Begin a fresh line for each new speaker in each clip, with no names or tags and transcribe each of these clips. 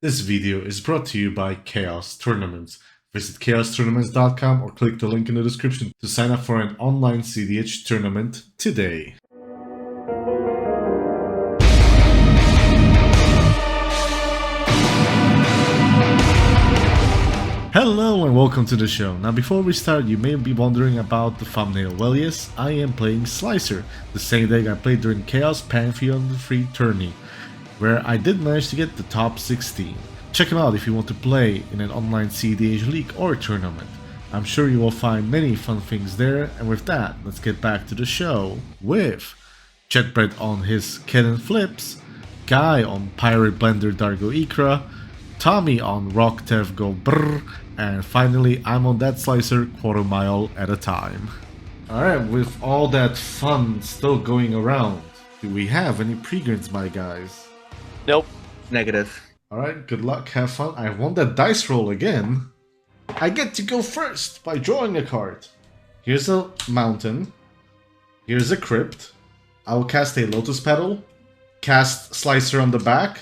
This video is brought to you by Ka0s Tournaments. Visit cEDH or click the link in the description to sign up for an online cEDH tournament today. Hello and welcome to the show. Now before we start, you may be wondering about the thumbnail. Well yes, I am playing SLICER, the same deck I played during Ka0s Pantheon Free Tourney, where I did manage to get the top 16. Check them out if you want to play in an online cEDH league or tournament. I'm sure you will find many fun things there, and with that, let's get back to the show with Jetbread on his Kinnan flips, Guy on Pirate Blender Dargo Ikra, Tommy on Rock Tev Go Brrr, and finally I'm on that SLICER quarter mile at a time. Alright, with all that fun still going around, do we have any pre-grins, my guys?
Nope.
Negative.
Alright, good luck, have fun. I won that dice roll again. I get to go first by drawing a card. Here's a mountain. Here's a crypt. I will cast a lotus petal. Cast SLICER on the back.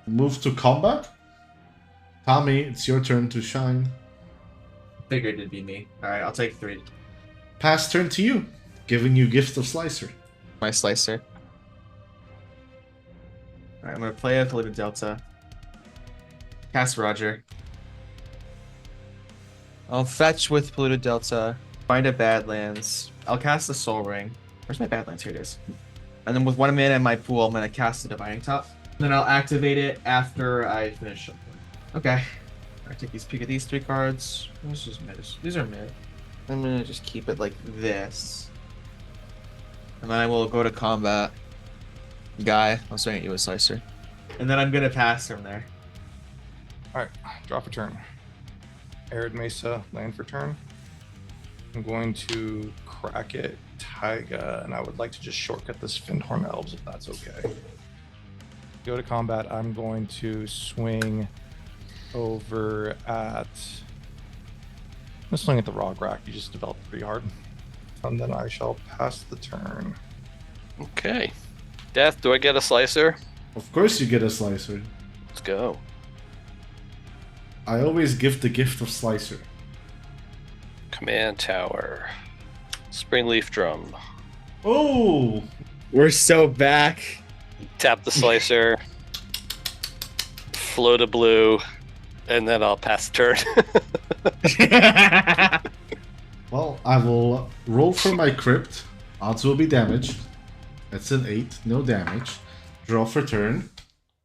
Move to combat. Tommy, it's your turn to shine.
Figured it'd be me. Alright, I'll take 3.
Pass turn to you. Giving you gift of SLICER.
My SLICER. Alright, I'm gonna play a Polluted Delta. Cast Roger. I'll fetch with Polluted Delta. Find a Badlands. I'll cast the Soul Ring. Where's my Badlands? Here it is. And then with 1 mana in my pool, I'm gonna cast the Divining Top. Then I'll activate it after I finish something. Okay. I take these peek at these 3 cards. This is mid. These are mid. I'm gonna just keep it like this. And then I will go to combat. Guy, I'll swing at you with SLICER. And then I'm gonna pass from there.
Alright, draw for turn. Arid Mesa, land for turn. I'm going to crack it, Taiga, and I would like to just shortcut this Findhorn Elves if that's okay. Go to combat, I'm going to swing over at... I'm gonna swing at the ROG rack, you just developed pretty hard. And then I shall pass the turn.
Okay. Death, do I get a SLICER?
Of course you get a SLICER.
Let's go.
I always give the gift of SLICER.
Command Tower. Springleaf Drum.
Oh!
We're so back.
Tap the SLICER. Float a blue. And then I'll pass the turn.
Well, I will roll for my crypt. Odds will be damaged. That's an 8, no damage. Draw for turn.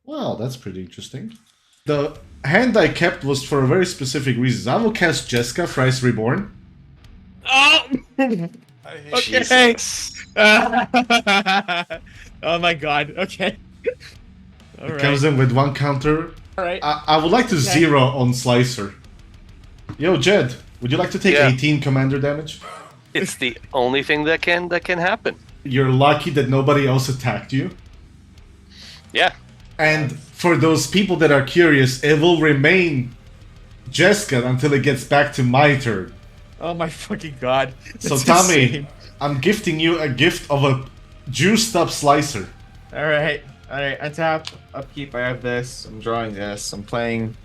Well, that's pretty interesting. The hand I kept was for a very specific reason. I will cast Jeska, Thrice Reborn.
Oh! Okay. Oh my god, okay.
It comes in with 1 counter.
Alright.
I would like to 0 on SLICER. Yo, Jed, would you like to take 18 commander damage?
It's the only thing that can happen.
You're lucky that nobody else attacked you.
Yeah.
And for those people that are curious, it will remain Jeska until it gets back to my turn.
Oh my fucking god.
So
That's
Tommy,
insane.
I'm gifting you a gift of a juiced up SLICER.
Alright, untap, upkeep, I have this, I'm drawing this, I'm playing...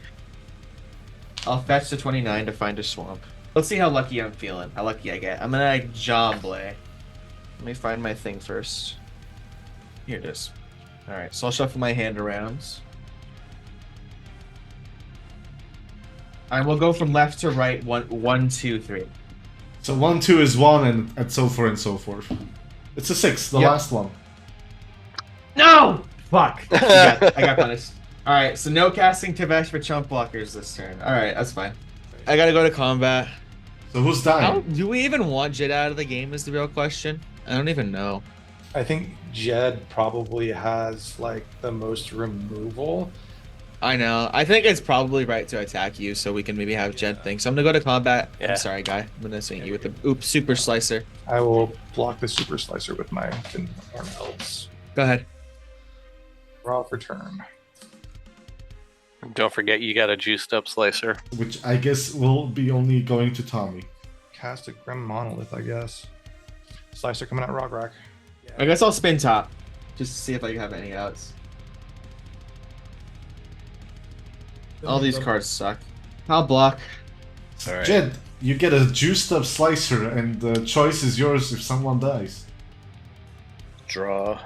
I'll fetch the 29 to find a swamp. Let's see how lucky I'm feeling, how lucky I get. I'm gonna Jomble. Let me find my thing first. Here it is. Alright, so I'll shuffle my hand around. I will go from left to right, 1, 2, 3.
So 1, 2 is 1 and so forth and so forth. It's a 6, the last one.
No! Fuck! I got punished. Alright, so no casting Tevesh for chump blockers this turn. Alright, that's fine. I gotta go to combat.
So who's dying?
Do we even want Jed out of the game is the real question. I don't even know.
I think Jed probably has like the most removal.
I know. I think it's probably right to attack you so we can maybe have Jed think. So I'm gonna go to combat.
Yeah.
I'm sorry, guy. I'm gonna swing you with the super SLICER.
I will block the super SLICER with my Findhorn Elves.
Go ahead.
Draw for turn.
Don't forget you got a juiced up SLICER.
Which I guess will be only going to Tommy.
Cast a Grim Monolith, I guess. SLICER coming out ROG rack.
I guess I'll spin top. Just to see if I have any outs. All these cards suck. I'll block.
All right.
Jed, you get a juiced up slicer, and the choice is yours if someone dies.
Draw.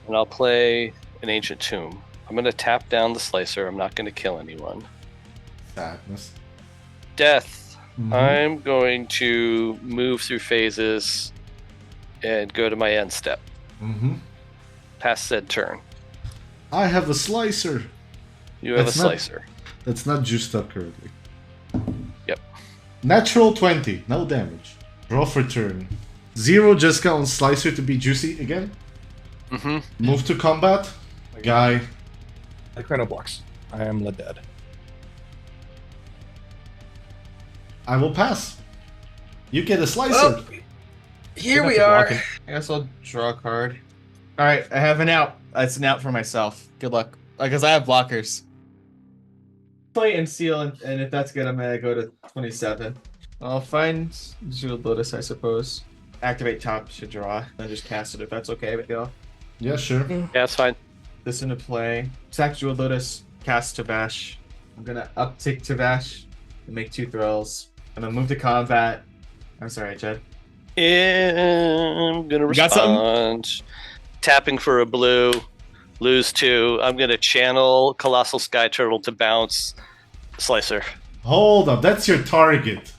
And I'll play an Ancient Tomb. I'm going to tap down the Slicer. I'm not going to kill anyone.
Sadness.
Death.
Mhm.
I'm going to move through phases and go to my end step.
Mm-hmm.
Pass said turn.
I have a slicer.
You have
That's
a
not-
Slicer.
That's not juiced up currently.
Yep.
Natural 20, no damage. Draw for turn. 0 Jessica on slicer to be juicy again.
Mm-hmm.
Move to combat. Guy.
Ikra no blocks. I am the dead.
I will pass. You get a slicer.
Oh, here we
You're
are.
blocking.
I guess I'll draw a card. All right, I have an out. It's an out for myself. Good luck, because I have blockers. Play and seal, and if that's good, I'm gonna go to 27. I'll find Jeweled Lotus, I suppose. Activate top to draw, then just cast it if that's okay with y'all.
Yeah, sure.
Yeah, that's fine.
This into play. Sack Jeweled Lotus, cast Tevesh. I'm gonna uptick Tevesh and make 2 thrills. I'm gonna move to combat. I'm sorry, Jed.
I'm gonna
You got something?
respond. Tapping for a blue. Lose 2. I'm gonna channel Colossal Sky Turtle to bounce Slicer.
Hold up, that's your target.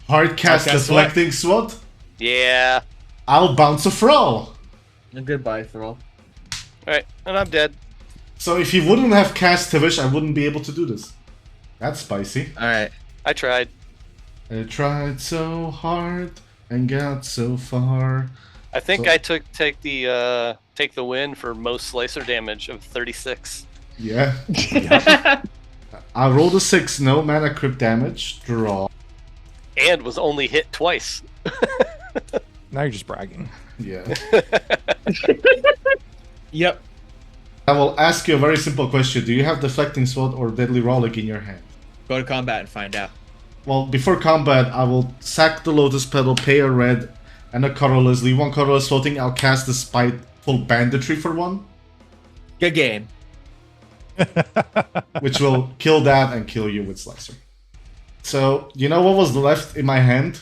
Hard cast
Hard cast
deflecting SWAT.
Yeah.
I'll bounce a Thrall.
A goodbye, Thrill.
Alright, and I'm dead.
So if he wouldn't have cast Tevesh, I wouldn't be able to do this. That's spicy.
All right.
I tried.
I tried so hard and got so far.
I think
So-
I take the win for most slicer damage of 36.
Yeah. I rolled a 6, no mana crypt damage, draw.
And was only hit twice.
Now you're just bragging.
Yeah.
Yep.
I will ask you a very simple question. Do you have Deflecting Sword or Deadly Rollick in your hand?
Go to combat and find out.
Well, before combat, I will sack the Lotus Petal, pay a red, and a colorless. Leave 1 colorless floating. I'll cast the Spiteful Banditry for 1,
Good game.
which will kill that and kill you with Slicer. So, you know what was left in my hand?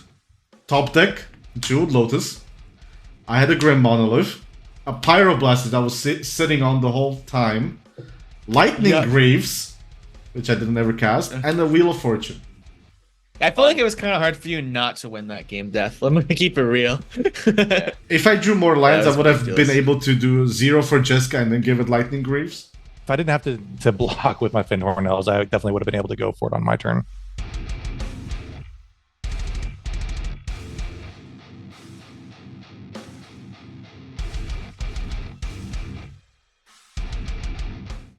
Top deck, Jeweled Lotus. I had a Grim Monolith, a Pyroblast that I was sitting on the whole time, Lightning
Yeah.
Greaves, which I didn't ever cast, and a Wheel of Fortune.
I feel like it was kind of hard for you not to win that game, Death. Let me keep it real.
If I drew more lands,
Yeah,
I would have
ridiculous.
been able to do 0 for Jessica and then give it Lightning Greaves.
If I didn't have to block with my Findhorn Elves, I definitely would have been able to go for it on my turn.